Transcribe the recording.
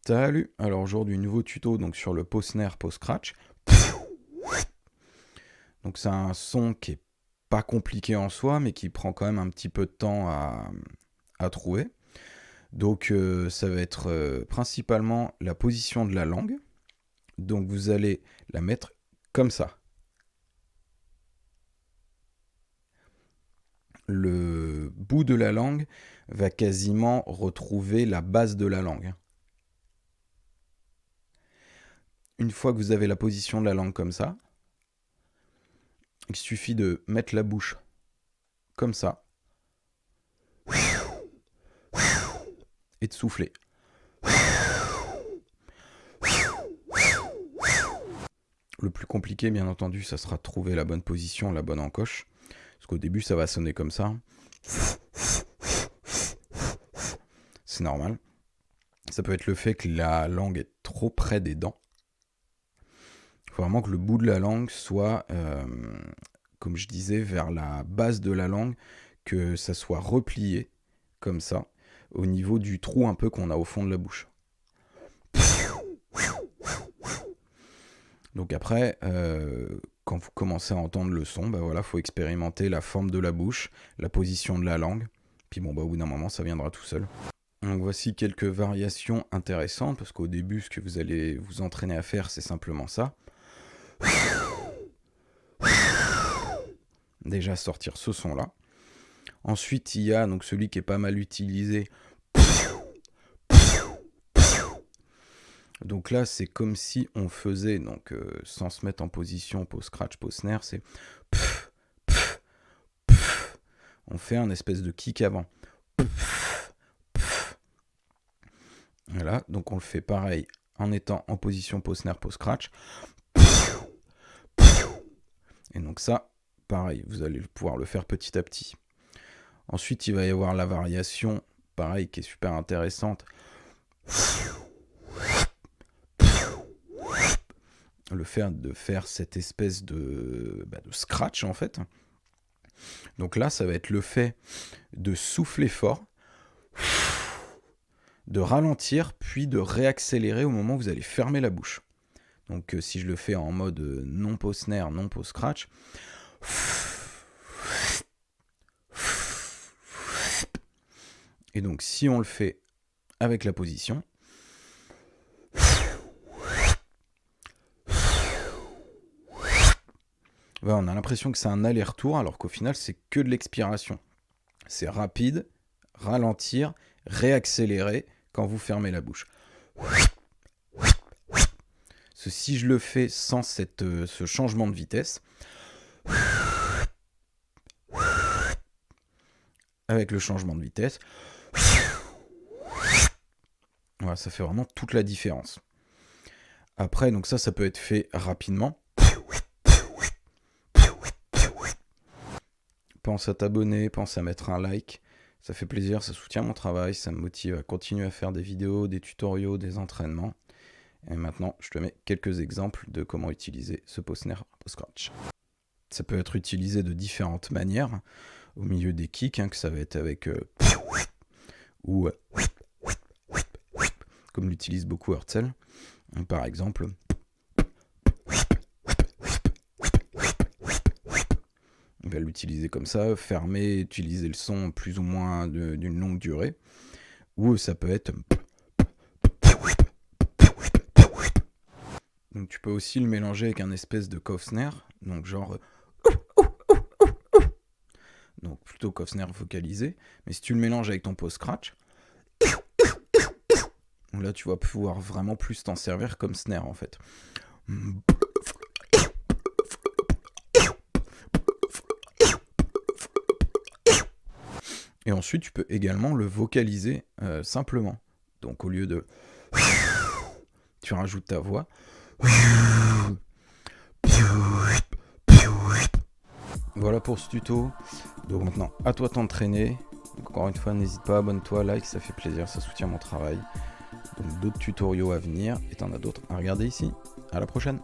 Salut! Alors aujourd'hui, nouveau tuto donc sur le pause snare, pause scratch. Donc c'est un son qui est pas compliqué en soi, mais qui prend quand même un petit peu de temps à trouver. Donc ça va être principalement la position de la langue. Donc vous allez la mettre comme ça. Le bout de la langue va quasiment retrouver la base de la langue. Une fois que vous avez la position de la langue comme ça, il suffit de mettre la bouche comme ça et de souffler. Le plus compliqué, bien entendu, ça sera de trouver la bonne position, la bonne encoche. Parce qu'au début, ça va sonner comme ça. C'est normal. Ça peut être le fait que la langue est trop près des dents. Il faut vraiment que le bout de la langue soit, comme je disais, vers la base de la langue, que ça soit replié, comme ça, au niveau du trou un peu qu'on a au fond de la bouche. Donc après, quand vous commencez à entendre le son, bah voilà, faut expérimenter la forme de la bouche, la position de la langue, puis bon, bah au bout d'un moment, ça viendra tout seul. Donc voici quelques variations intéressantes, parce qu'au début, ce que vous allez vous entraîner à faire, c'est simplement ça. Déjà sortir ce son-là. Ensuite, il y a donc celui qui est pas mal utilisé. Donc là, c'est comme si on faisait, donc sans se mettre en position pause scratch, pause snare, c'est on fait un espèce de kick avant. Voilà, donc on le fait pareil en étant en position pause snare, pause scratch. Et donc ça, pareil, vous allez pouvoir le faire petit à petit. Ensuite, il va y avoir la variation, pareil, qui est super intéressante. Le fait de faire cette espèce de scratch, en fait. Donc là, ça va être le fait de souffler fort, de ralentir, puis de réaccélérer au moment où vous allez fermer la bouche. Donc si je le fais en mode non pause snare, non pause scratch. Et donc si on le fait avec la position, on a l'impression que c'est un aller-retour, alors qu'au final, c'est que de l'expiration. C'est rapide, ralentir, réaccélérer quand vous fermez la bouche. Si je le fais sans ce changement de vitesse, avec le changement de vitesse, voilà, ça fait vraiment toute la différence. Après, donc ça peut être fait rapidement. Pense à t'abonner, pense à mettre un like. Ça fait plaisir, ça soutient mon travail, ça me motive à continuer à faire des vidéos, des tutoriaux, des entraînements. Et maintenant, je te mets quelques exemples de comment utiliser ce pause snare, pause scratch. Ça peut être utilisé de différentes manières. Au milieu des kicks, que ça va être avec ou comme l'utilise beaucoup Hurtsel. Par exemple, on va l'utiliser comme ça, fermer, utiliser le son plus ou moins d'une longue durée. Ou ça peut être... Donc tu peux aussi le mélanger avec un espèce de cough snare, donc genre... Donc plutôt cough snare vocalisé. Mais si tu le mélanges avec ton pause scratch, là tu vas pouvoir vraiment plus t'en servir comme snare en fait. Et ensuite tu peux également le vocaliser simplement. Donc au lieu de... tu rajoutes ta voix. Voilà pour ce tuto. Donc maintenant, à toi t'entraîner. Donc encore une fois, n'hésite pas, abonne-toi, like, ça fait plaisir, ça soutient mon travail. Donc d'autres tutoriaux à venir, et t'en as d'autres à regarder ici. À la prochaine.